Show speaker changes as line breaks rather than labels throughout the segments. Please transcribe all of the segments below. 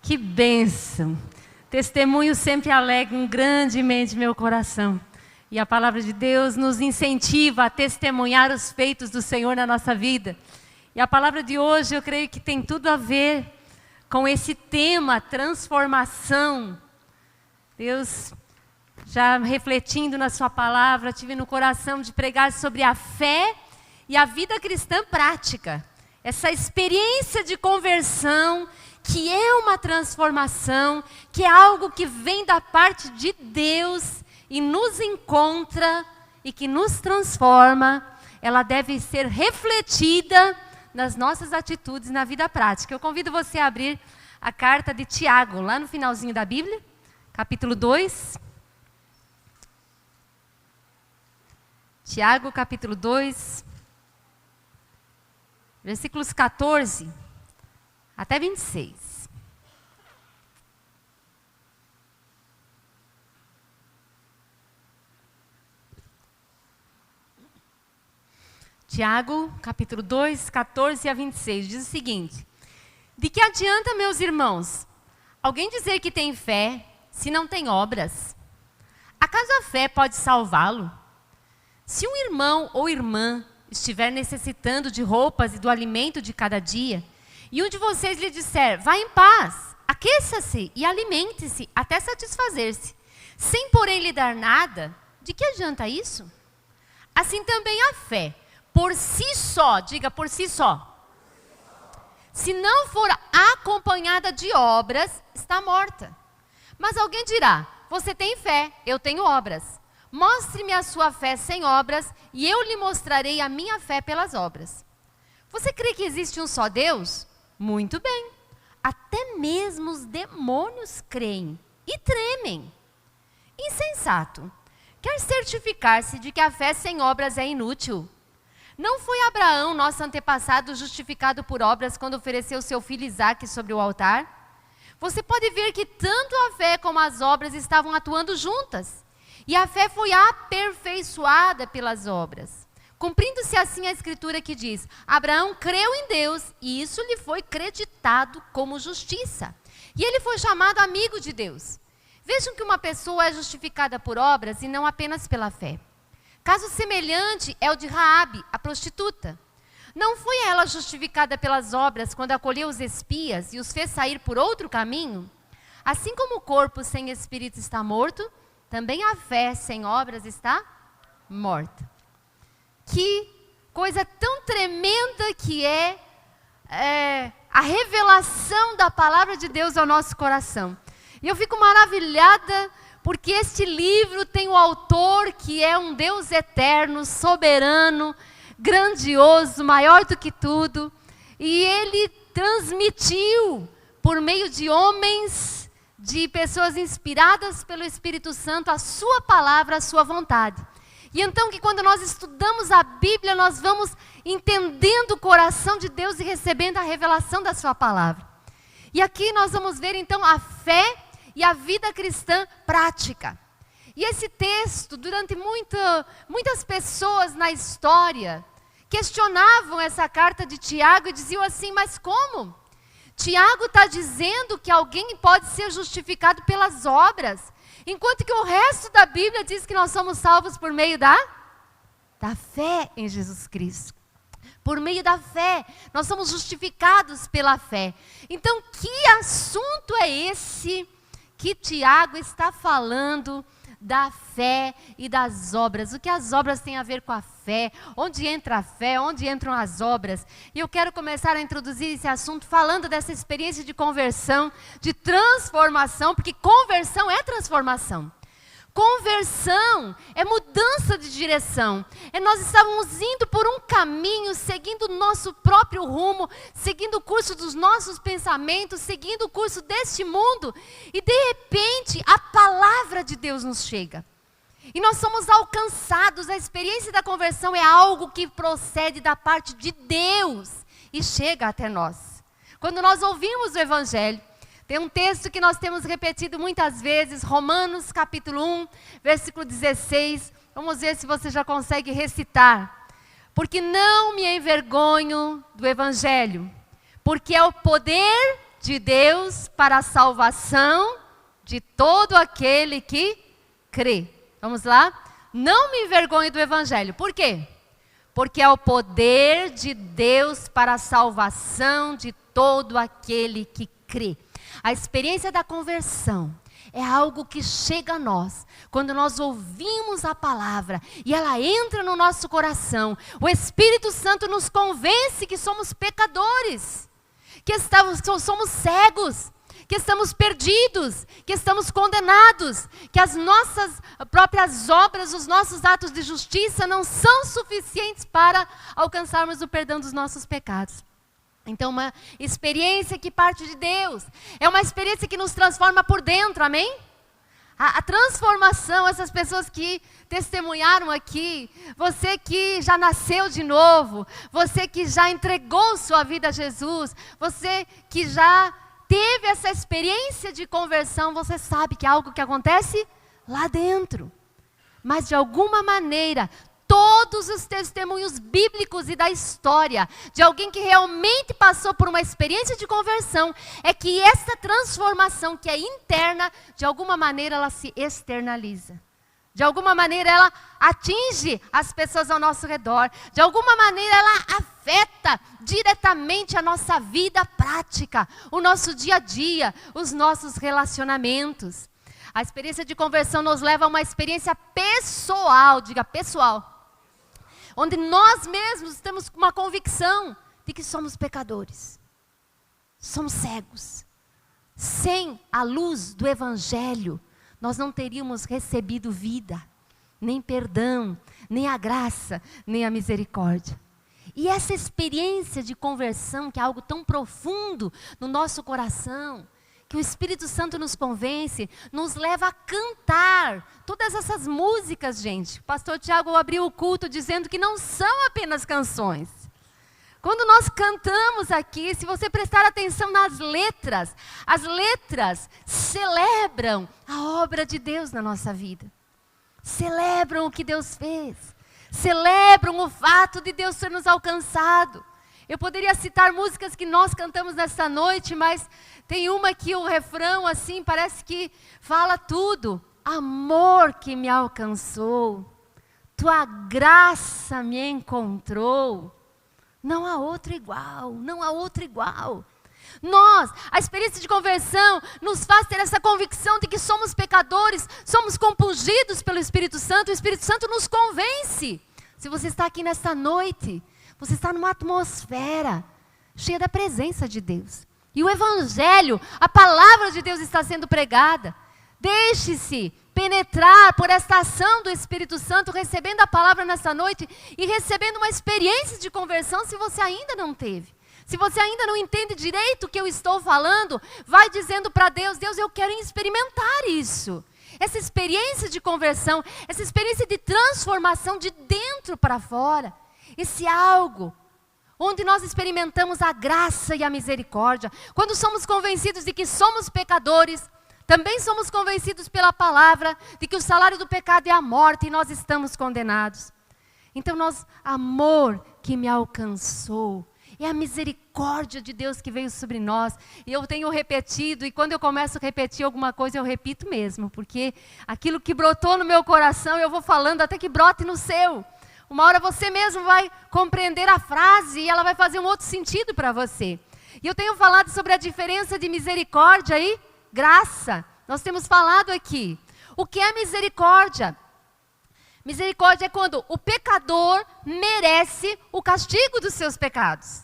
Que bênção! Testemunho sempre alegram grandemente meu coração. E a palavra de Deus nos incentiva a testemunhar os feitos do Senhor na nossa vida. E a palavra de hoje eu creio que tem tudo a ver com esse tema, transformação. Deus, já refletindo na sua palavra, tive no coração de pregar sobre a fé e a vida cristã prática. Essa experiência de conversão, que é uma transformação, que é algo que vem da parte de Deus e nos encontra e que nos transforma, ela deve ser refletida nas nossas atitudes na vida prática. Eu convido você a abrir a carta de Tiago, lá no finalzinho da Bíblia, capítulo 2. Tiago, capítulo 2, versículos 14 até 26. Tiago, capítulo 2, 14 a 26, diz o seguinte: de que adianta, meus irmãos, alguém dizer que tem fé, se não tem obras? Acaso a fé pode salvá-lo? Se um irmão ou irmã estiver necessitando de roupas e do alimento de cada dia, e um de vocês lhe disser, vá em paz, aqueça-se e alimente-se até satisfazer-se, sem porém lhe dar nada, de que adianta isso? Assim também a fé, por si só, diga por si só, se não for acompanhada de obras, está morta. Mas alguém dirá, você tem fé, eu tenho obras. Mostre-me a sua fé sem obras, e eu lhe mostrarei a minha fé pelas obras. Você crê que existe um só Deus? Muito bem. Até mesmo os demônios creem e tremem. Insensato. Quer certificar-se de que a fé sem obras é inútil? Não foi Abraão, nosso antepassado, justificado por obras quando ofereceu seu filho Isaque sobre o altar? Você pode ver que tanto a fé como as obras estavam atuando juntas. E a fé foi aperfeiçoada pelas obras. Cumprindo-se assim a escritura que diz, Abraão creu em Deus e isso lhe foi creditado como justiça. E ele foi chamado amigo de Deus. Vejam que uma pessoa é justificada por obras e não apenas pela fé. Caso semelhante é o de Raabe, a prostituta. Não foi ela justificada pelas obras quando acolheu os espias e os fez sair por outro caminho? Assim como o corpo sem espírito está morto, também a fé sem obras está morta. Que coisa tão tremenda que é a revelação da palavra de Deus ao nosso coração. E eu fico maravilhada porque este livro tem o autor que é um Deus eterno, soberano, grandioso, maior do que tudo. E ele transmitiu por meio de homens, de pessoas inspiradas pelo Espírito Santo, a sua palavra, a sua vontade. E então que quando nós estudamos a Bíblia, nós vamos entendendo o coração de Deus e recebendo a revelação da sua palavra. E aqui nós vamos ver então a fé e a vida cristã prática. E esse texto, durante muitas pessoas na história, questionavam essa carta de Tiago e diziam assim, mas como? Tiago está dizendo que alguém pode ser justificado pelas obras, enquanto que o resto da Bíblia diz que nós somos salvos por meio da fé em Jesus Cristo. Por meio da fé, nós somos justificados pela fé. Então, que assunto é esse que Tiago está falando da fé e das obras? O que as obras têm a ver com a fé? Onde entra a fé? Onde entram as obras? E eu quero começar a introduzir esse assunto falando dessa experiência de conversão, de transformação, porque conversão é transformação. Conversão é mudança de direção. Nós estávamos indo por um caminho, seguindo o nosso próprio rumo, seguindo o curso dos nossos pensamentos, seguindo o curso deste mundo. E de repente, a palavra de Deus nos chega. E nós somos alcançados. A experiência da conversão é algo que procede da parte de Deus e chega até nós. Quando nós ouvimos o Evangelho, tem um texto que nós temos repetido muitas vezes, Romanos capítulo 1, versículo 16. Vamos ver se você já consegue recitar. Porque não me envergonho do Evangelho, porque é o poder de Deus para a salvação de todo aquele que crê. Vamos lá? Não me envergonhe do evangelho. Por quê? Porque é o poder de Deus para a salvação de todo aquele que crê. A experiência da conversão é algo que chega a nós quando nós ouvimos a palavra e ela entra no nosso coração. O Espírito Santo nos convence que somos pecadores, que somos cegos, que estamos perdidos, que estamos condenados, que as nossas próprias obras, os nossos atos de justiça não são suficientes para alcançarmos o perdão dos nossos pecados. Então, uma experiência que parte de Deus, é uma experiência que nos transforma por dentro, amém? A transformação, essas pessoas que testemunharam aqui, você que já nasceu de novo, você que já entregou sua vida a Jesus, você que já teve essa experiência de conversão, você sabe que é algo que acontece lá dentro. Mas de alguma maneira, todos os testemunhos bíblicos e da história de alguém que realmente passou por uma experiência de conversão, é que essa transformação que é interna, de alguma maneira ela se externaliza. De alguma maneira ela atinge as pessoas ao nosso redor. De alguma maneira ela afeta diretamente a nossa vida prática, o nosso dia a dia, os nossos relacionamentos. A experiência de conversão nos leva a uma experiência pessoal, diga pessoal, onde nós mesmos temos uma convicção de que somos pecadores. Somos cegos. Sem a luz do Evangelho, nós não teríamos recebido vida, nem perdão, nem a graça, nem a misericórdia. E essa experiência de conversão, que é algo tão profundo no nosso coração, que o Espírito Santo nos convence, nos leva a cantar todas essas músicas, gente. O pastor Tiago abriu o culto dizendo que não são apenas canções. Quando nós cantamos aqui, se você prestar atenção nas letras, as letras celebram a obra de Deus na nossa vida. Celebram o que Deus fez. Celebram o fato de Deus ter nos alcançado. Eu poderia citar músicas que nós cantamos nessa noite, mas tem uma que o refrão assim parece que fala tudo. Amor que me alcançou, tua graça me encontrou. Não há outro igual, não há outro igual. Nós, a experiência de conversão nos faz ter essa convicção de que somos pecadores, somos compungidos pelo Espírito Santo, o Espírito Santo nos convence. Se você está aqui nesta noite, você está numa atmosfera cheia da presença de Deus. E o Evangelho, a palavra de Deus está sendo pregada. Deixe-se penetrar por esta ação do Espírito Santo, recebendo a palavra nessa noite e recebendo uma experiência de conversão se você ainda não teve. Se você ainda não entende direito o que eu estou falando, vai dizendo para Deus, Deus, eu quero experimentar isso. Essa experiência de conversão, essa experiência de transformação de dentro para fora. Esse algo onde nós experimentamos a graça e a misericórdia. Quando somos convencidos de que somos pecadores, também somos convencidos pela palavra de que o salário do pecado é a morte e nós estamos condenados. Então amor que me alcançou, é a misericórdia de Deus que veio sobre nós. E eu tenho repetido, e quando eu começo a repetir alguma coisa, eu repito mesmo, porque aquilo que brotou no meu coração, eu vou falando até que brote no seu. Uma hora você mesmo vai compreender a frase e ela vai fazer um outro sentido para você. E eu tenho falado sobre a diferença de misericórdia e graça. Nós temos falado aqui. O que é misericórdia? Misericórdia é quando o pecador merece o castigo dos seus pecados.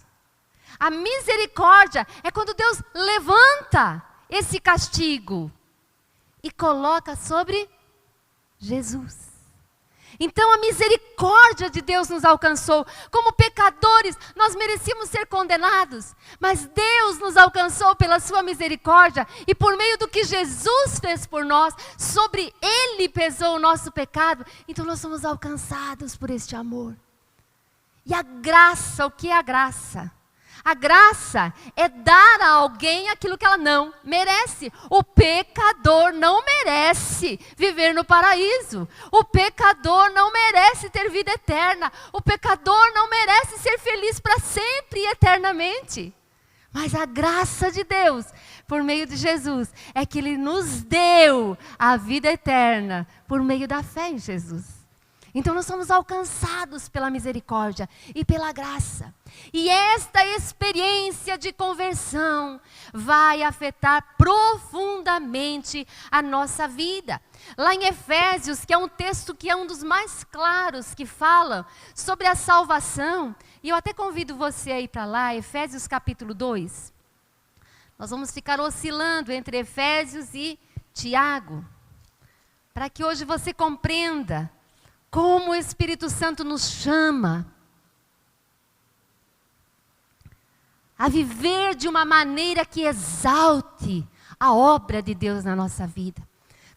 A misericórdia é quando Deus levanta esse castigo e coloca sobre Jesus. Então a misericórdia de Deus nos alcançou. Como pecadores, nós merecíamos ser condenados. Mas Deus nos alcançou pela sua misericórdia. E por meio do que Jesus fez por nós, sobre Ele pesou o nosso pecado. Então nós somos alcançados por este amor. E a graça, o que é a graça? A graça é dar a alguém aquilo que ela não merece. O pecador não merece viver no paraíso. O pecador não merece ter vida eterna. O pecador não merece ser feliz para sempre e eternamente. Mas a graça de Deus, por meio de Jesus, é que Ele nos deu a vida eterna por meio da fé em Jesus. Então nós somos alcançados pela misericórdia e pela graça. E esta experiência de conversão vai afetar profundamente a nossa vida. Lá em Efésios, que é um texto que é um dos mais claros, que fala sobre a salvação. E eu até convido você a ir para lá, Efésios capítulo 2. Nós vamos ficar oscilando entre Efésios e Tiago, para que hoje você compreenda como o Espírito Santo nos chama a viver de uma maneira que exalte a obra de Deus na nossa vida.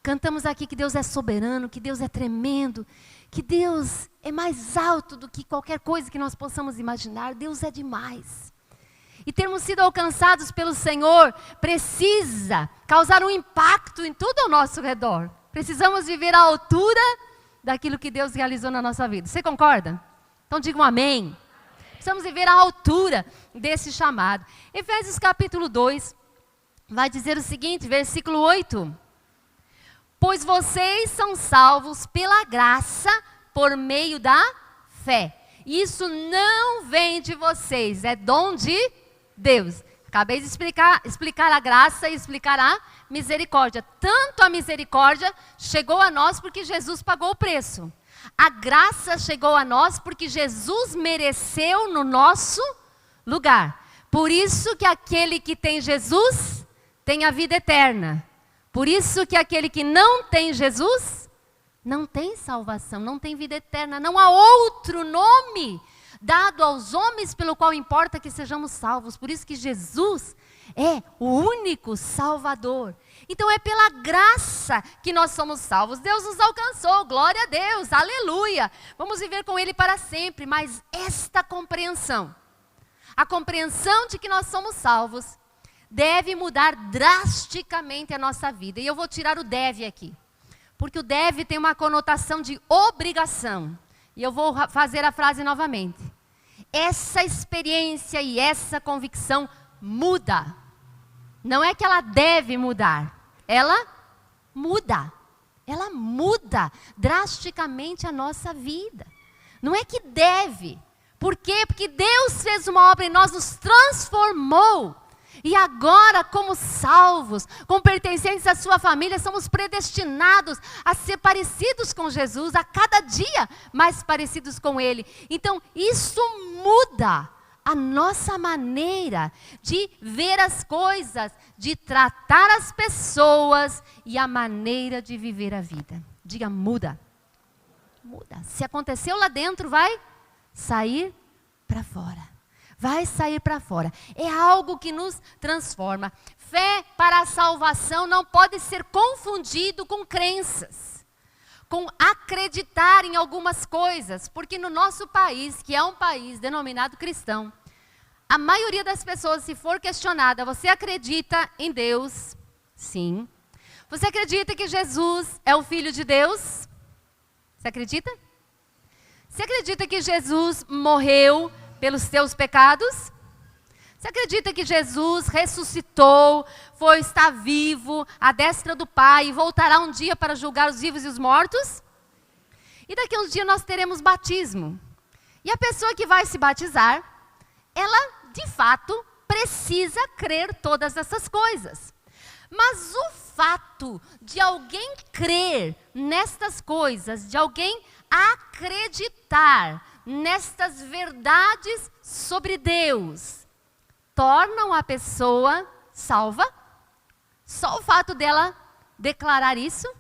Cantamos aqui que Deus é soberano, que Deus é tremendo, que Deus é mais alto do que qualquer coisa que nós possamos imaginar. Deus é demais. E termos sido alcançados pelo Senhor precisa causar um impacto em tudo ao nosso redor. Precisamos viver à altura daquilo que Deus realizou na nossa vida. Você concorda? Então diga um amém. Precisamos viver à altura desse chamado. Efésios capítulo 2 vai dizer o seguinte, versículo 8. Pois vocês são salvos pela graça por meio da fé. Isso não vem de vocês, é dom de Deus. Acabei de explicar a graça e explicar a misericórdia. Tanto a misericórdia chegou a nós porque Jesus pagou o preço. A graça chegou a nós porque Jesus mereceu no nosso lugar. Por isso que aquele que tem Jesus tem a vida eterna. Por isso que aquele que não tem Jesus não tem salvação, não tem vida eterna. Não há outro nome dado aos homens pelo qual importa que sejamos salvos. Por isso que Jesus é o único Salvador. Então é pela graça que nós somos salvos. Deus nos alcançou, glória a Deus, aleluia. Vamos viver com Ele para sempre. Mas esta compreensão, a compreensão de que nós somos salvos, deve mudar drasticamente a nossa vida. E eu vou tirar o deve aqui, porque o deve tem uma conotação de obrigação. E eu vou fazer a frase novamente. Essa experiência e essa convicção muda. Não é que ela deve mudar. Ela muda. Ela muda drasticamente a nossa vida. Não é que deve. Por quê? Porque Deus fez uma obra em nós, nos transformou. E agora, como salvos, como pertencentes à sua família, somos predestinados a ser parecidos com Jesus, a cada dia mais parecidos com Ele. Então, isso muda a nossa maneira de ver as coisas, de tratar as pessoas e a maneira de viver a vida. Diga, muda. Muda. Se aconteceu lá dentro, vai sair para fora. Vai sair para fora. É algo que nos transforma. Fé para a salvação não pode ser confundido com crenças, com acreditar em algumas coisas. Porque no nosso país, que é um país denominado cristão, a maioria das pessoas, se for questionada, você acredita em Deus? Sim. Você acredita que Jesus é o Filho de Deus? Você acredita? Você acredita que Jesus morreu pelos teus pecados? Você acredita que Jesus ressuscitou, está vivo, à destra do Pai e voltará um dia para julgar os vivos e os mortos? E daqui a uns dias nós teremos batismo. E a pessoa que vai se batizar, ela de fato precisa crer todas essas coisas. Mas o fato de alguém crer nestas coisas, de alguém acreditar nestas verdades sobre Deus, tornam a pessoa salva? Só o fato dela declarar isso?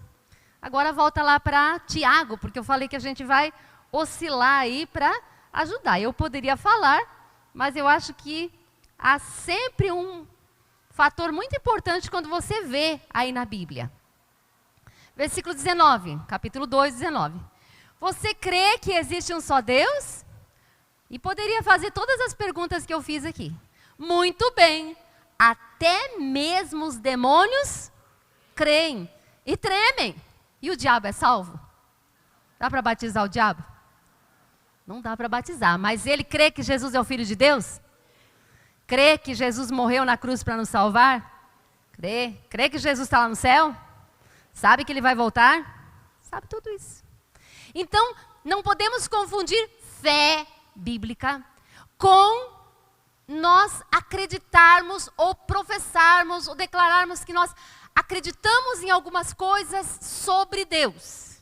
Agora volta lá para Tiago, porque eu falei que a gente vai oscilar aí para ajudar. Eu poderia falar, mas eu acho que há sempre um fator muito importante quando você vê aí na Bíblia. Versículo 19, capítulo 2, 19. Você crê que existe um só Deus? E poderia fazer todas as perguntas que eu fiz aqui. Muito bem. Até mesmo os demônios creem e tremem. E o diabo é salvo? Dá para batizar o diabo? Não dá para batizar, mas ele crê que Jesus é o Filho de Deus? Crê que Jesus morreu na cruz para nos salvar? Crê. Crê que Jesus está lá no céu? Sabe que Ele vai voltar? Sabe tudo isso. Então, não podemos confundir fé bíblica com nós acreditarmos ou professarmos ou declararmos que nós acreditamos em algumas coisas sobre Deus.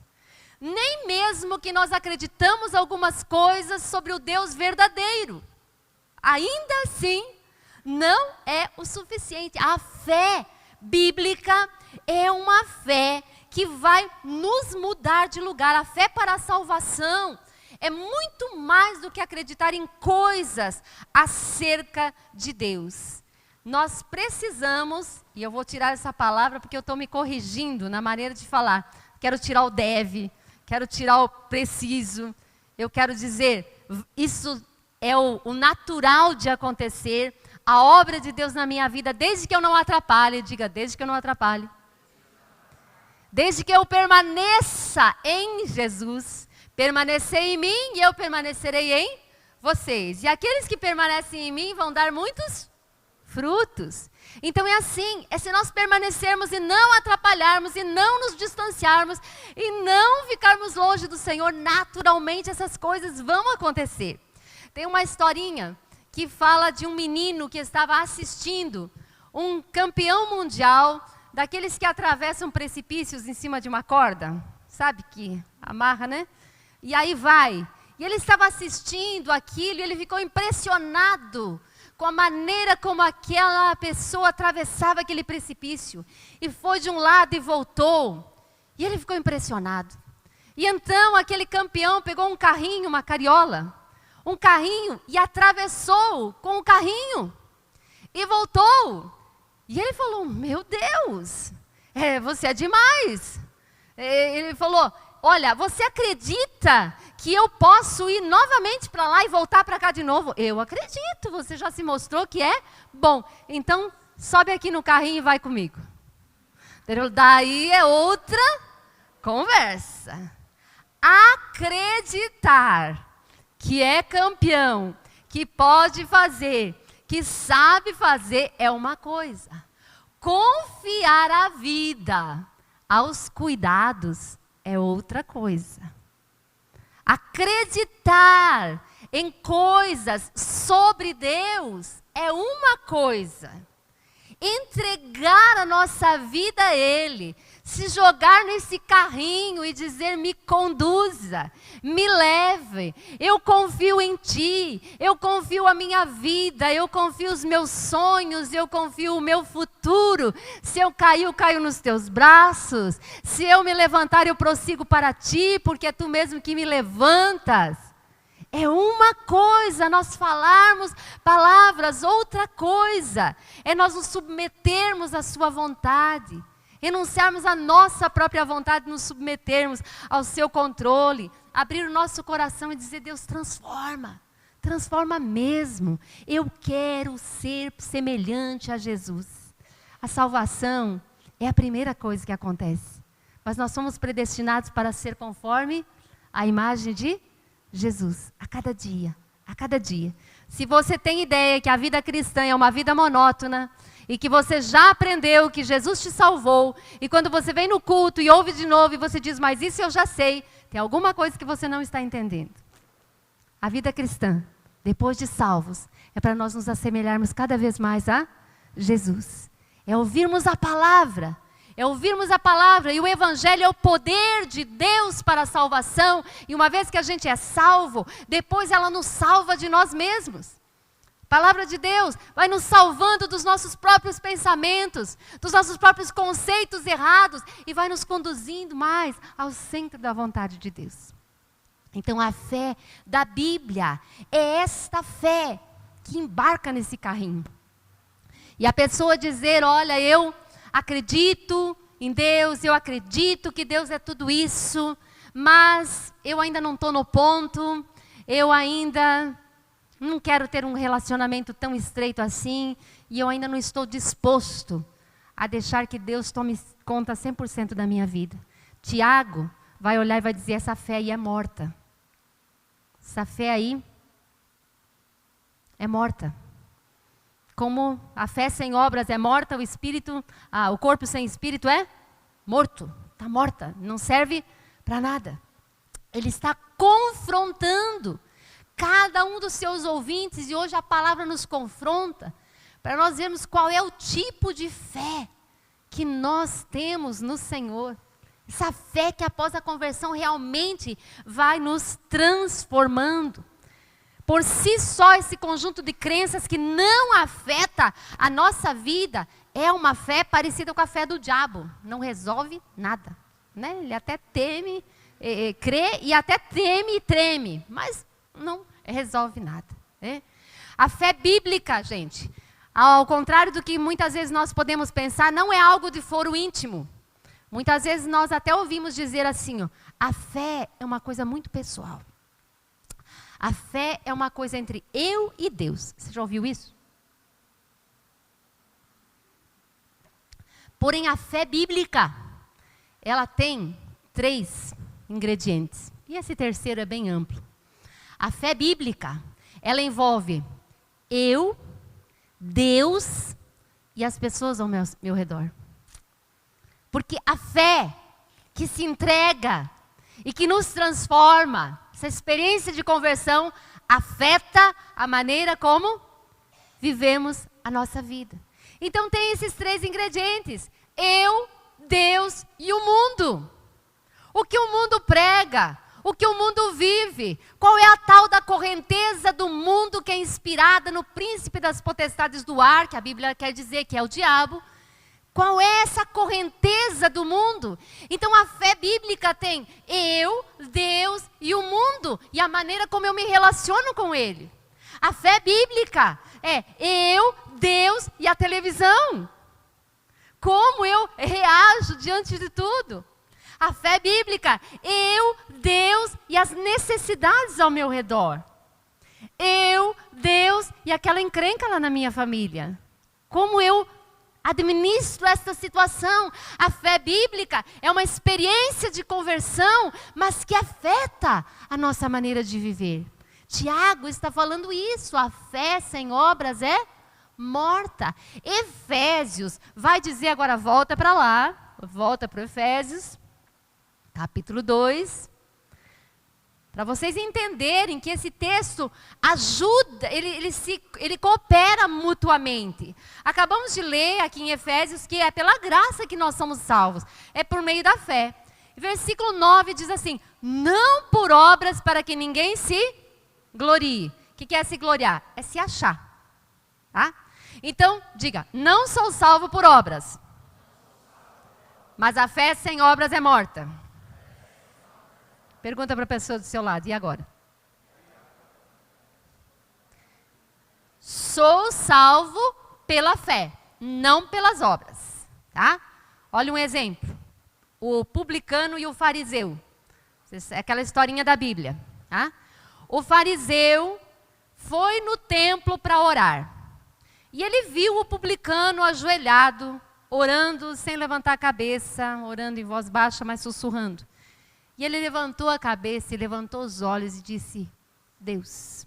Nem mesmo que nós acreditamos algumas coisas sobre o Deus verdadeiro. Ainda assim, não é o suficiente. A fé bíblica é uma fé que vai nos mudar de lugar. A fé para a salvação é muito mais do que acreditar em coisas acerca de Deus. Nós precisamos, e eu vou tirar essa palavra porque eu estou me corrigindo na maneira de falar. Quero tirar o deve, quero tirar o preciso. Eu quero dizer, isso é o natural de acontecer. A obra de Deus na minha vida, desde que eu não atrapalhe. Diga, desde que eu não atrapalhe. Desde que eu permaneça em Jesus. Permanecer em mim e eu permanecerei em vocês. E aqueles que permanecem em mim vão dar muitos frutos. Então é assim, é se nós permanecermos e não atrapalharmos e não nos distanciarmos e não ficarmos longe do Senhor, naturalmente essas coisas vão acontecer. Tem uma historinha que fala de um menino que estava assistindo um campeão mundial, daqueles que atravessam precipícios em cima de uma corda, sabe que amarra, né? E aí vai. E ele estava assistindo aquilo e ele ficou impressionado com a maneira como aquela pessoa atravessava aquele precipício. E foi de um lado e voltou. E ele ficou impressionado. E então aquele campeão pegou um carrinho, uma carriola, um carrinho e atravessou com o carrinho. E voltou. E ele falou, meu Deus, você é demais. Ele falou, olha, você acredita que eu posso ir novamente para lá e voltar para cá de novo? Eu acredito, você já se mostrou que é bom. Então, sobe aqui no carrinho e vai comigo. Daí é outra conversa. Acreditar que é campeão, que pode fazer, que sabe fazer é uma coisa. Confiar a vida aos cuidados é outra coisa. Acreditar em coisas sobre Deus é uma coisa. Entregar a nossa vida a Ele, se jogar nesse carrinho e dizer, me conduza, me leve, eu confio em Ti, eu confio a minha vida, eu confio os meus sonhos, eu confio o meu futuro. Se eu cair, eu caio nos Teus braços, se eu me levantar, eu prossigo para Ti, porque é Tu mesmo que me levantas. É uma coisa nós falarmos palavras, outra coisa é nós nos submetermos à Sua vontade. Renunciarmos à nossa própria vontade, nos submetermos ao seu controle, abrir o nosso coração e dizer, Deus, transforma, transforma mesmo. Eu quero ser semelhante a Jesus. A salvação é a primeira coisa que acontece. Mas nós somos predestinados para ser conforme a imagem de Jesus, a cada dia, a cada dia. Se você tem ideia que a vida cristã é uma vida monótona, e que você já aprendeu que Jesus te salvou, e quando você vem no culto e ouve de novo e você diz, mas isso eu já sei, tem alguma coisa que você não está entendendo. A vida cristã, depois de salvos, é para nós nos assemelharmos cada vez mais a Jesus. É ouvirmos a palavra, e o Evangelho é o poder de Deus para a salvação, e uma vez que a gente é salvo, depois ela nos salva de nós mesmos. A palavra de Deus vai nos salvando dos nossos próprios pensamentos, dos nossos próprios conceitos errados e vai nos conduzindo mais ao centro da vontade de Deus. Então a fé da Bíblia é esta fé que embarca nesse carrinho. E a pessoa dizer, olha, eu acredito em Deus, eu acredito que Deus é tudo isso, mas eu ainda não estou no ponto, eu ainda não quero ter um relacionamento tão estreito assim, e eu ainda não estou disposto a deixar que Deus tome conta 100% da minha vida. Tiago vai olhar e vai dizer, essa fé aí é morta. Essa fé aí é morta. Como a fé sem obras é morta, o corpo sem espírito é morto. Está morta, não serve para nada. Ele está confrontando cada um dos seus ouvintes, e hoje a palavra nos confronta, para nós vermos qual é o tipo de fé que nós temos no Senhor. Essa fé que após a conversão realmente vai nos transformando. Por si só, esse conjunto de crenças que não afeta a nossa vida é uma fé parecida com a fé do diabo. Não resolve nada, né? Ele até teme, crê e até teme e treme, mas não resolve nada, né? A fé bíblica, gente, ao contrário do que muitas vezes nós podemos pensar, não é algo de foro íntimo. Muitas vezes nós até ouvimos dizer assim, ó, a fé é uma coisa muito pessoal. A fé é uma coisa entre eu e Deus. Você já ouviu isso? Porém, a fé bíblica, ela tem 3 ingredientes. E esse terceiro é bem amplo. A fé bíblica, ela envolve eu, Deus e as pessoas ao meu redor. Porque a fé que se entrega e que nos transforma, essa experiência de conversão afeta a maneira como vivemos a nossa vida. Então tem esses 3 ingredientes: eu, Deus e o mundo. O que o mundo prega, o que o mundo vive, qual é a tal da correnteza do mundo que é inspirada no príncipe das potestades do ar, que a Bíblia quer dizer que é o diabo. Qual é essa correnteza do mundo? Então a fé bíblica tem eu, Deus e o mundo, e a maneira como eu me relaciono com ele. A fé bíblica é eu, Deus e a televisão. Como eu reajo diante de tudo. A fé bíblica, eu, Deus e as necessidades ao meu redor. Eu, Deus e aquela encrenca lá na minha família. Como eu administro esta situação. A fé bíblica é uma experiência de conversão, mas que afeta a nossa maneira de viver. Tiago está falando isso, a fé sem obras é morta. Efésios vai dizer agora, volta para lá, volta para Efésios, capítulo 2, para vocês entenderem que esse texto ajuda, ele coopera mutuamente. Acabamos de ler aqui em Efésios que é pela graça que nós somos salvos, é por meio da fé. Versículo 9 diz assim, não por obras para que ninguém se glorie. O que é se gloriar? É se achar. Tá? Então, diga, não sou salvo por obras, mas a fé sem obras é morta. Pergunta para a pessoa do seu lado, e agora? Sou salvo pela fé, não pelas obras. Tá? Olha um exemplo. O publicano e o fariseu. Aquela historinha da Bíblia. Tá? O fariseu foi no templo para orar. E ele viu o publicano ajoelhado, orando sem levantar a cabeça, orando em voz baixa, mas sussurrando. E ele levantou a cabeça e levantou os olhos e disse, Deus,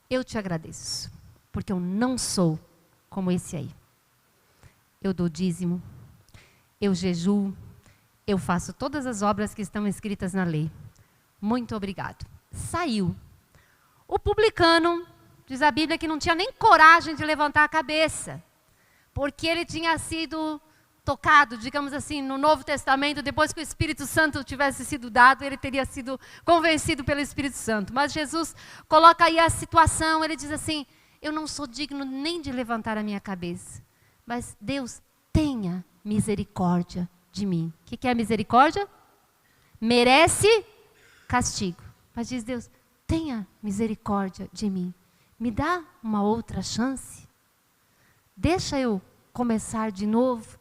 eu te agradeço, porque eu não sou como esse aí. Eu dou dízimo, eu jejuo, eu faço todas as obras que estão escritas na lei. Muito obrigado. Saiu. O publicano, diz a Bíblia, que não tinha nem coragem de levantar a cabeça, porque ele tinha sido tocado, digamos assim, no Novo Testamento, depois que o Espírito Santo tivesse sido dado, ele teria sido convencido pelo Espírito Santo. Mas Jesus coloca aí a situação, ele diz assim, eu não sou digno nem de levantar a minha cabeça, mas Deus, tenha misericórdia de mim. O que é misericórdia? Merece castigo. Mas diz Deus, tenha misericórdia de mim. Me dá uma outra chance. Deixa eu começar de novo.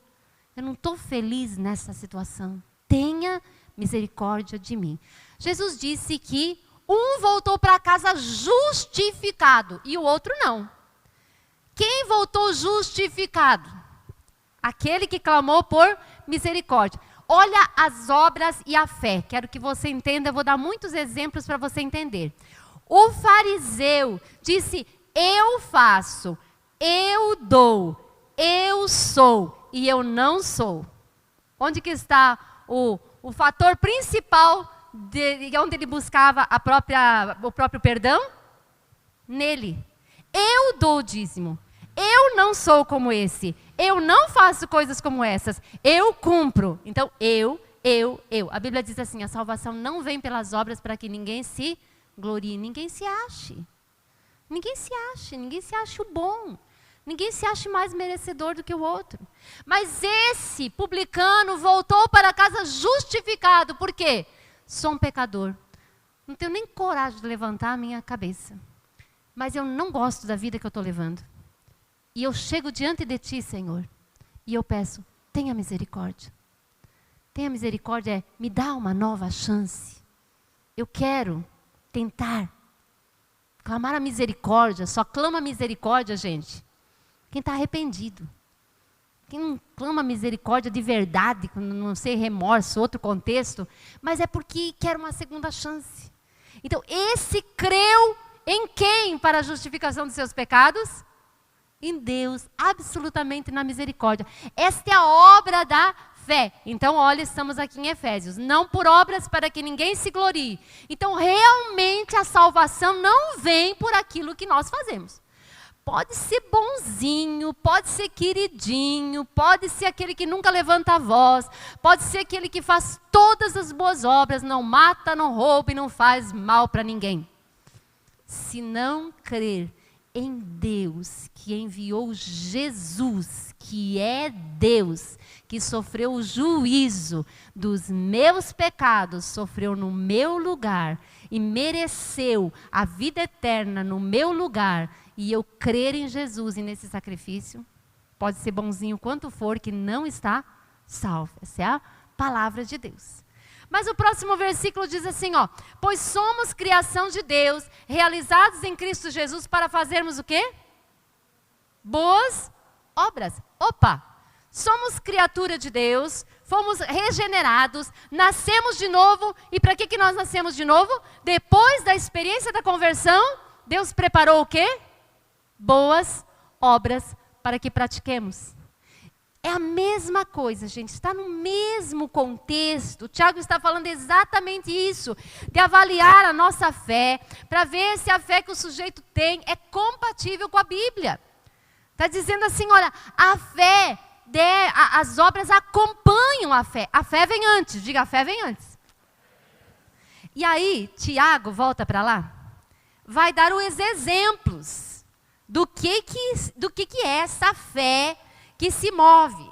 Eu não estou feliz nessa situação. Tenha misericórdia de mim. Jesus disse que um voltou para casa justificado e o outro não. Quem voltou justificado? Aquele que clamou por misericórdia. Olha as obras e a fé. Quero que você entenda, eu vou dar muitos exemplos para você entender. O fariseu disse, eu faço Eu dou, eu sou e eu não sou. Onde que está o fator principal de onde ele buscava o próprio perdão? Nele. Eu dou o dízimo. Eu não sou como esse. Eu não faço coisas como essas. Eu cumpro. Então, eu. A Bíblia diz assim, a salvação não vem pelas obras para que ninguém se glorie. Ninguém se ache. Ninguém se ache o bom. Ninguém se ache mais merecedor do que o outro. Mas esse publicano voltou para casa justificado. Por quê? Sou um pecador. Não tenho nem coragem de levantar a minha cabeça. Mas eu não gosto da vida que eu estou levando. E eu chego diante de ti, Senhor. E eu peço, tenha misericórdia. Tenha misericórdia, me dá uma nova chance. Eu quero tentar. Clamar a misericórdia, só clama misericórdia, gente. Quem está arrependido. Quem não clama misericórdia de verdade, não sei, remorso, outro contexto, mas é porque quer uma segunda chance. Então, esse creu em quem para a justificação dos seus pecados? Em Deus, absolutamente na misericórdia. Esta é a obra da fé. Então, olha, estamos aqui em Efésios. Não por obras para que ninguém se glorie. Então, realmente a salvação não vem por aquilo que nós fazemos. Pode ser bonzinho, pode ser queridinho, pode ser aquele que nunca levanta a voz, pode ser aquele que faz todas as boas obras, não mata, não rouba e não faz mal para ninguém. Se não crer em Deus, que enviou Jesus, que é Deus, que sofreu o juízo dos meus pecados, sofreu no meu lugar e mereceu a vida eterna no meu lugar, e eu crer em Jesus e nesse sacrifício, pode ser bonzinho quanto for, que não está salvo. Essa é a palavra de Deus. Mas o próximo versículo diz assim, ó, pois somos criação de Deus, realizados em Cristo Jesus para fazermos o quê? Boas obras. Opa! Somos criatura de Deus, fomos regenerados, nascemos de novo, e para que nós nascemos de novo? Depois da experiência da conversão, Deus preparou o quê? Boas obras para que pratiquemos. É a mesma coisa, gente, está no mesmo contexto. O Tiago está falando exatamente isso, de avaliar a nossa fé, para ver se a fé que o sujeito tem é compatível com a Bíblia. Está dizendo assim, olha, a fé, as obras acompanham a fé. A fé vem antes, diga, a fé vem antes. E aí, Tiago, volta para lá, vai dar os exemplos do que é essa fé que se move.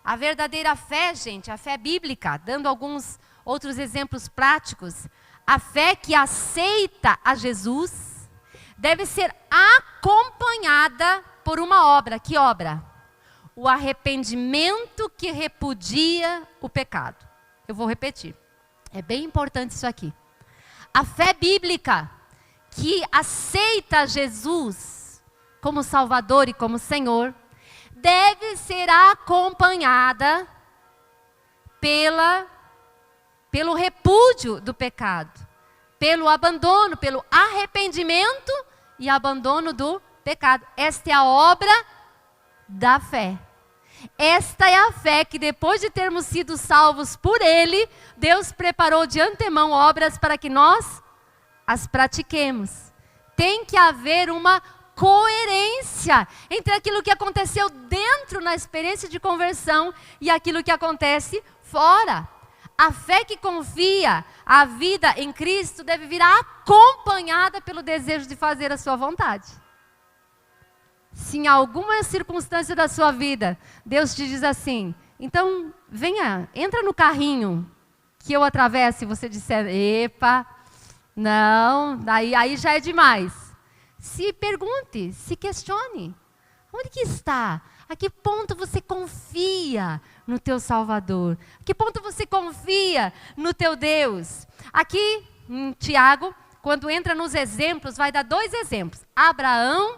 A verdadeira fé, gente, a fé bíblica, dando alguns outros exemplos práticos, a fé que aceita a Jesus deve ser acompanhada por uma obra. Que obra? O arrependimento que repudia o pecado. Eu vou repetir. É bem importante isso aqui. A fé bíblica que aceita Jesus como Salvador e como Senhor, deve ser acompanhada pelo repúdio do pecado, pelo abandono, pelo arrependimento e abandono do pecado. Esta é a obra da fé. Esta é a fé que depois de termos sido salvos por Ele, Deus preparou de antemão obras para que nós as pratiquemos. Tem que haver uma coerência entre aquilo que aconteceu dentro na experiência de conversão e aquilo que acontece fora. A fé que confia a vida em Cristo deve vir acompanhada pelo desejo de fazer a sua vontade. Se em alguma circunstância da sua vida Deus te diz assim, então venha, entra no carrinho que eu atravesso, e você disser, epa, não, aí já é demais. Se pergunte, se questione. Onde que está? A que ponto você confia no teu Salvador? A que ponto você confia no teu Deus? Aqui, em Tiago, quando entra nos exemplos, vai dar 2 exemplos. Abraão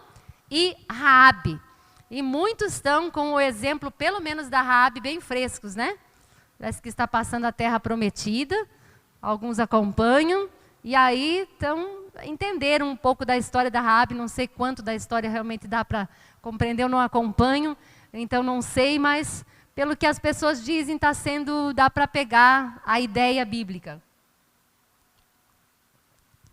e Raabe. E muitos estão com o exemplo, pelo menos da Raabe, bem frescos, né? Parece que está passando a terra prometida. Alguns acompanham. E aí estão entender um pouco da história da Raabe, não sei quanto da história realmente dá para compreender, eu não acompanho, então não sei, mas pelo que as pessoas dizem, dá para pegar a ideia bíblica.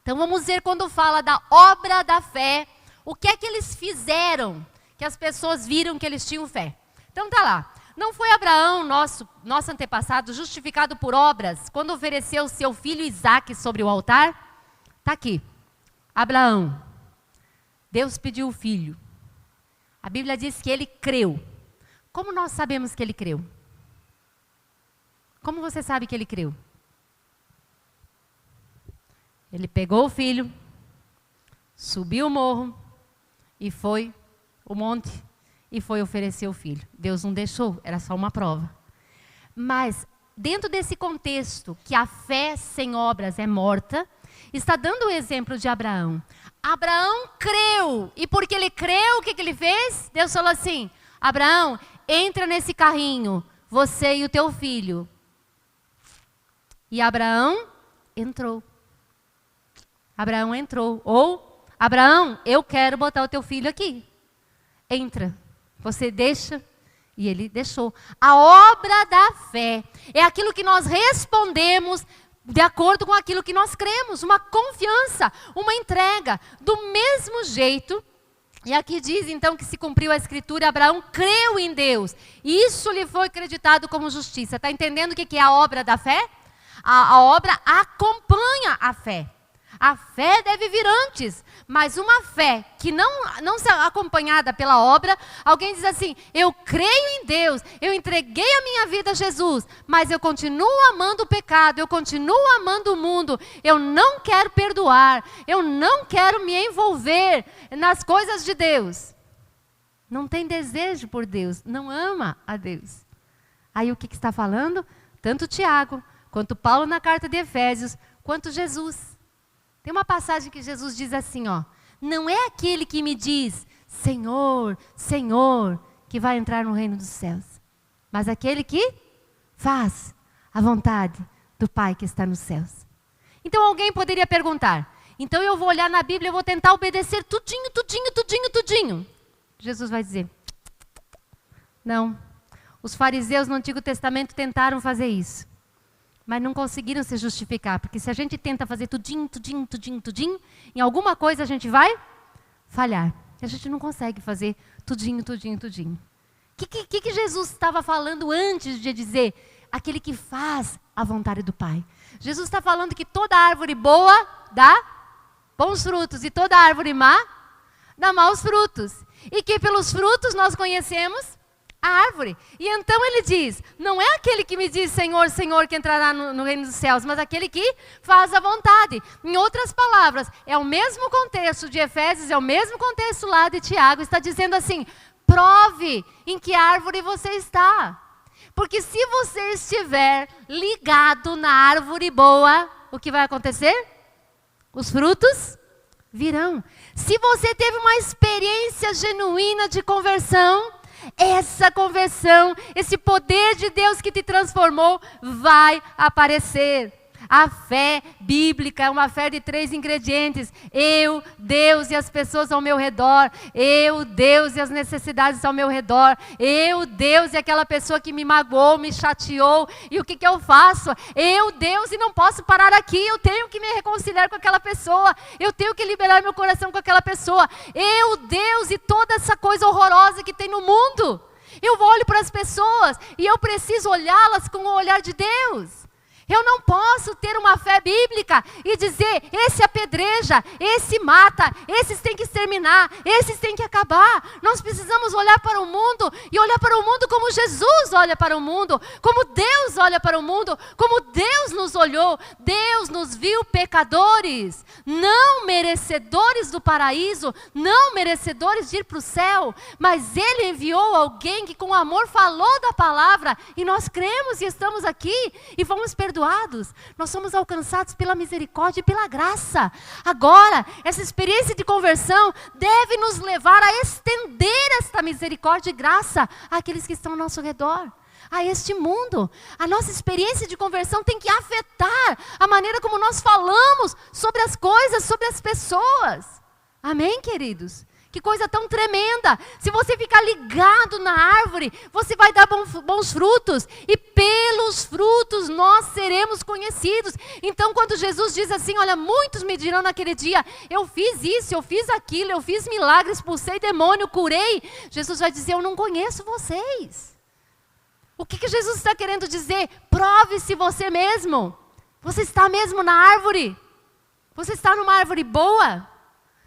Então vamos ver quando fala da obra da fé, o que é que eles fizeram, que as pessoas viram que eles tinham fé. Então tá lá. Não foi Abraão, nosso antepassado, justificado por obras, quando ofereceu seu filho Isaque sobre o altar? Está aqui. Abraão. Deus pediu o filho. A Bíblia diz que ele creu. Como nós sabemos que ele creu? Como você sabe que ele creu? Ele pegou o filho, subiu o morro e foi o monte e foi oferecer o filho. Deus não deixou, era só uma prova. Mas, dentro desse contexto, que a fé sem obras é morta, está dando o exemplo de Abraão. Abraão creu, e porque ele creu, o que ele fez? Deus falou assim, Abraão, entra nesse carrinho, você e o teu filho. E Abraão entrou. Abraão entrou. Ou, Abraão, eu quero botar o teu filho aqui. Entra. Você deixa, e ele deixou. A obra da fé é aquilo que nós respondemos de acordo com aquilo que nós cremos. Uma confiança, uma entrega. Do mesmo jeito, e aqui diz então que se cumpriu a escritura, Abraão creu em Deus. E isso lhe foi acreditado como justiça. Está entendendo o que é a obra da fé? A obra acompanha a fé. A fé deve vir antes, mas uma fé que não se acompanhada pela obra, alguém diz assim, eu creio em Deus, eu entreguei a minha vida a Jesus, mas eu continuo amando o pecado, eu continuo amando o mundo, eu não quero perdoar, eu não quero me envolver nas coisas de Deus. Não tem desejo por Deus, não ama a Deus. Aí o que está falando? Tanto Tiago, quanto Paulo na carta de Efésios, quanto Jesus. Tem uma passagem que Jesus diz assim, ó, não é aquele que me diz, Senhor, Senhor, que vai entrar no reino dos céus, mas aquele que faz a vontade do Pai que está nos céus. Então alguém poderia perguntar, então eu vou olhar na Bíblia e vou tentar obedecer tudinho, tudinho, tudinho, tudinho. Jesus vai dizer, não, os fariseus no Antigo Testamento tentaram fazer isso. Mas não conseguiram se justificar, porque se a gente tenta fazer tudinho, tudinho, tudinho, tudinho, em alguma coisa a gente vai falhar. A gente não consegue fazer tudinho, tudinho, tudinho. O que Jesus estava falando antes de dizer aquele que faz a vontade do Pai? Jesus está falando que toda árvore boa dá bons frutos e toda árvore má dá maus frutos. E que pelos frutos nós conhecemos a árvore. E então ele diz, não é aquele que me diz Senhor, Senhor que entrará no reino dos céus, mas aquele que faz a vontade. Em outras palavras, é o mesmo contexto de Efésios, é o mesmo contexto lá de Tiago, está dizendo assim, prove em que árvore você está. Porque se você estiver ligado na árvore boa, o que vai acontecer? Os frutos virão. Se você teve uma experiência genuína de conversão, essa conversão, esse poder de Deus que te transformou, vai aparecer. A fé bíblica é uma fé de 3 ingredientes. Eu, Deus e as pessoas ao meu redor. Eu, Deus e as necessidades ao meu redor. Eu, Deus e aquela pessoa que me magoou, me chateou. E o que eu faço? Eu, Deus, e não posso parar aqui. Eu tenho que me reconciliar com aquela pessoa. Eu tenho que liberar meu coração com aquela pessoa. Eu, Deus e toda essa coisa horrorosa que tem no mundo. Eu olho para as pessoas e eu preciso olhá-las com o olhar de Deus. Eu não posso ter uma fé bíblica e dizer, esse apedreja, esse mata, esses têm que exterminar, esses têm que acabar. Nós precisamos olhar para o mundo e olhar para o mundo como Jesus olha para o mundo, como Deus olha para o mundo, como Deus nos olhou. Deus nos viu pecadores, não merecedores do paraíso, não merecedores de ir para o céu, mas Ele enviou alguém que com amor falou da palavra e nós cremos e estamos aqui e vamos perdoados. Nós somos alcançados pela misericórdia e pela graça. Agora, essa experiência de conversão deve nos levar a estender esta misericórdia e graça àqueles que estão ao nosso redor. a este mundo. A nossa experiência de conversão tem que afetar a maneira como nós falamos sobre as coisas, sobre as pessoas. Amém, queridos? Que coisa tão tremenda. Se você ficar ligado na árvore, você vai dar bons frutos. E pelos frutos nós seremos conhecidos. Então, quando Jesus diz assim, olha, muitos me dirão naquele dia, eu fiz isso, eu fiz aquilo, eu fiz milagres, expulsei demônio, curei. Jesus vai dizer, eu não conheço vocês. O que Jesus está querendo dizer? Prove-se você mesmo. Você está mesmo na árvore. Você está numa árvore boa.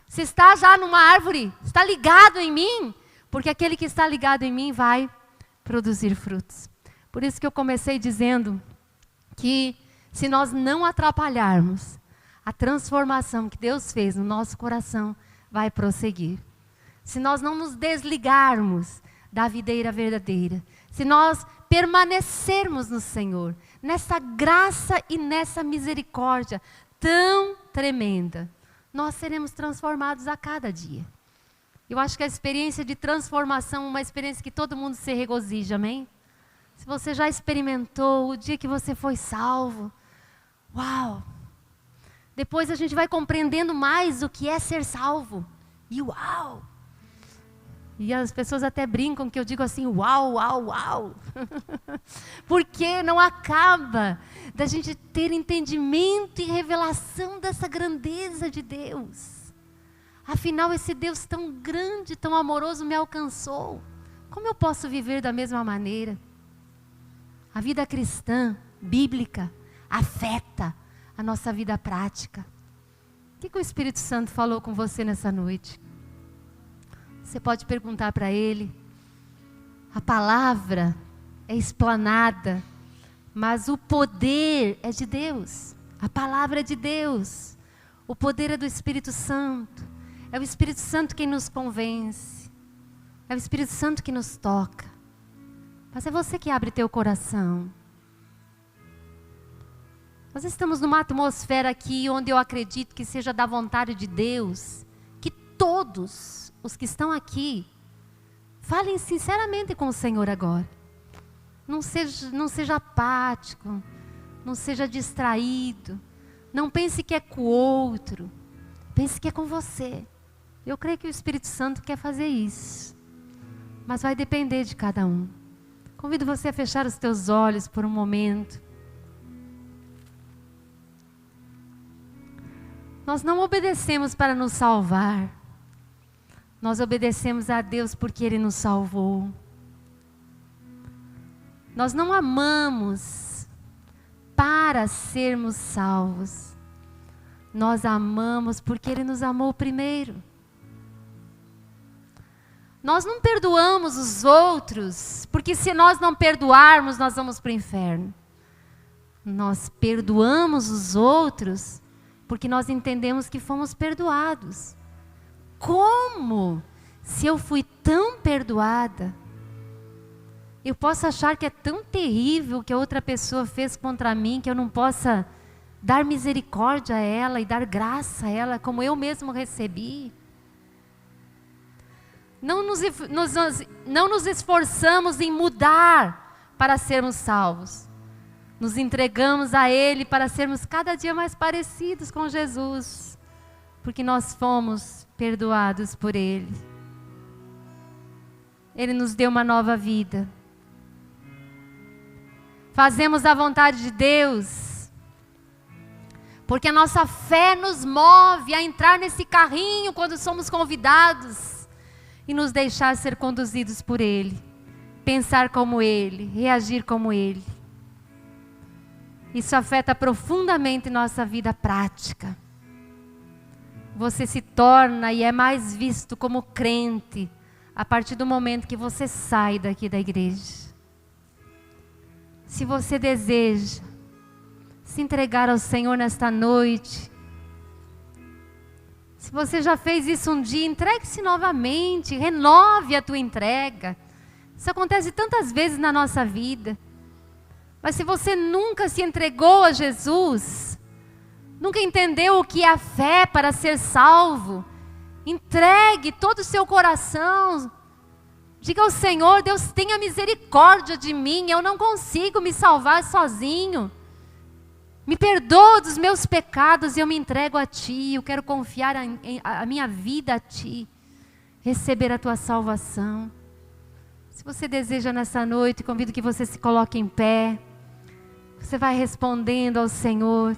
Você está já numa árvore, está ligado em mim, porque aquele que está ligado em mim vai produzir frutos. Por isso que eu comecei dizendo que se nós não atrapalharmos, a transformação que Deus fez no nosso coração vai prosseguir. Se nós não nos desligarmos da videira verdadeira, se nós permanecermos no Senhor, nessa graça e nessa misericórdia tão tremenda, nós seremos transformados a cada dia. Eu acho que a experiência de transformação é uma experiência que todo mundo se regozija, amém? Se você já experimentou o dia que você foi salvo, uau! Depois a gente vai compreendendo mais o que é ser salvo. E uau! E as pessoas até brincam que eu digo assim, uau, uau, uau. Porque não acaba da gente ter entendimento e revelação dessa grandeza de Deus. Afinal, esse Deus tão grande, tão amoroso me alcançou. Como eu posso viver da mesma maneira? A vida cristã, bíblica, afeta a nossa vida prática. O que o Espírito Santo falou com você nessa noite? Você pode perguntar para Ele. A palavra é explanada, mas o poder é de Deus. A palavra é de Deus. O poder é do Espírito Santo. É o Espírito Santo quem nos convence. É o Espírito Santo que nos toca. Mas é você que abre teu coração. Nós estamos numa atmosfera aqui onde eu acredito que seja da vontade de Deus, que todos os que estão aqui, falem sinceramente com o Senhor agora. Não seja apático, não seja distraído, não pense que é com o outro, pense que é com você. Eu creio que o Espírito Santo quer fazer isso, mas vai depender de cada um. Convido você a fechar os teus olhos por um momento. Nós não obedecemos para nos salvar. Nós obedecemos a Deus porque Ele nos salvou. Nós não amamos para sermos salvos. Nós amamos porque Ele nos amou primeiro. Nós não perdoamos os outros, porque se nós não perdoarmos, nós vamos para o inferno. Nós perdoamos os outros porque nós entendemos que fomos perdoados. Como? Se eu fui tão perdoada, eu posso achar que é tão terrível o que a outra pessoa fez contra mim, que eu não possa dar misericórdia a ela e dar graça a ela, como eu mesmo recebi? Não nos esforçamos em mudar para sermos salvos. Nos entregamos a Ele para sermos cada dia mais parecidos com Jesus, porque nós fomos perdoados por Ele. Ele nos deu uma nova vida. Fazemos a vontade de Deus, porque a nossa fé nos move a entrar nesse carrinho quando somos convidados e nos deixar ser conduzidos por Ele, pensar como Ele, reagir como Ele. Isso afeta profundamente nossa vida prática. Você se torna e é mais visto como crente a partir do momento que você sai daqui da igreja. Se você deseja se entregar ao Senhor nesta noite, se você já fez isso um dia, entregue-se novamente, renove a tua entrega. Isso acontece tantas vezes na nossa vida. Mas se você nunca se entregou a Jesus, nunca entendeu o que é a fé para ser salvo, entregue todo o seu coração Diga ao Senhor: Deus, tenha misericórdia de mim, eu não consigo me salvar sozinho. Me perdoa dos meus pecados e eu me entrego a Ti. Eu quero confiar a minha vida a Ti. Receber a Tua salvação. Se você deseja nessa noite, convido que você se coloque em pé. Você vai respondendo ao Senhor.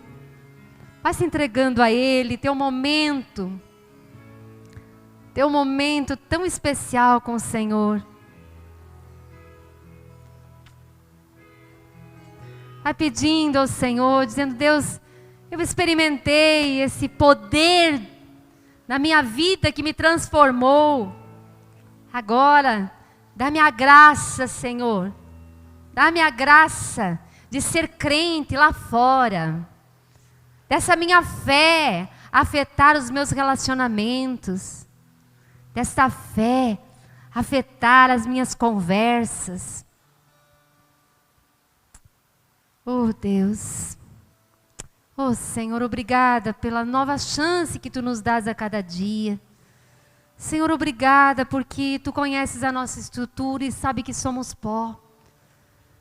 Vai se entregando a Ele. Teu momento tão especial com o Senhor. Vai pedindo ao Senhor, dizendo: Deus, eu experimentei esse poder na minha vida que me transformou. Agora, dá-me a graça, Senhor. Dá-me a graça de ser crente lá fora. Dessa minha fé afetar os meus relacionamentos. Desta fé afetar as minhas conversas. Oh Deus, oh Senhor, obrigada pela nova chance que Tu nos dás a cada dia. Senhor, obrigada porque Tu conheces a nossa estrutura e sabe que somos pó.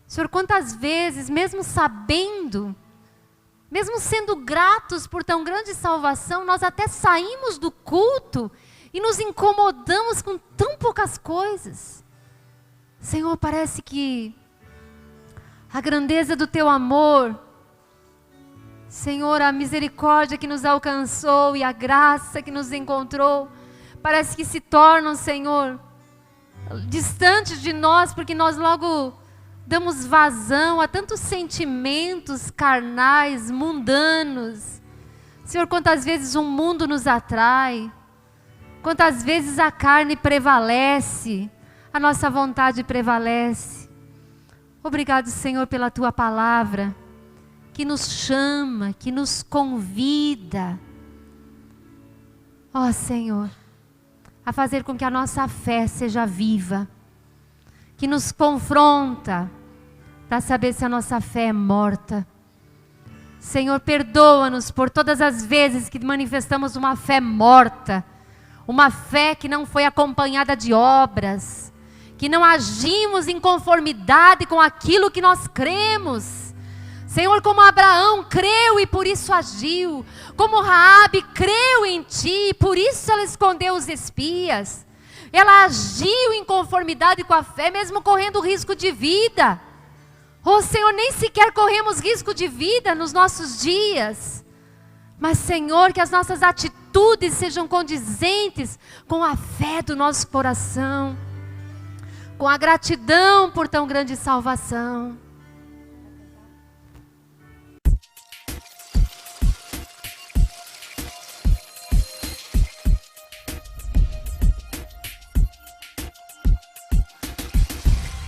Senhor, quantas vezes, mesmo sabendo, mesmo sendo gratos por tão grande salvação, nós até saímos do culto e nos incomodamos com tão poucas coisas. Senhor, parece que a grandeza do Teu amor, Senhor, a misericórdia que nos alcançou e a graça que nos encontrou, parece que se tornam, Senhor, distantes de nós, porque nós logo damos vazão a tantos sentimentos carnais, mundanos. Senhor, quantas vezes o mundo nos atrai, quantas vezes a carne prevalece, a nossa vontade prevalece. Obrigado, Senhor, pela Tua palavra, que nos chama, que nos convida, ó Senhor, a fazer com que a nossa fé seja viva, que nos confronta, para saber se a nossa fé é morta. Senhor, perdoa-nos por todas as vezes que manifestamos uma fé morta, uma fé que não foi acompanhada de obras, que não agimos em conformidade com aquilo que nós cremos. Senhor, como Abraão creu e por isso agiu, como Raabe creu em Ti, por isso ela escondeu os espias. Ela agiu em conformidade com a fé, mesmo correndo risco de vida. Oh Senhor, nem sequer corremos risco de vida nos nossos dias. Mas Senhor, que as nossas atitudes sejam condizentes com a fé do nosso coração, com a gratidão por tão grande salvação.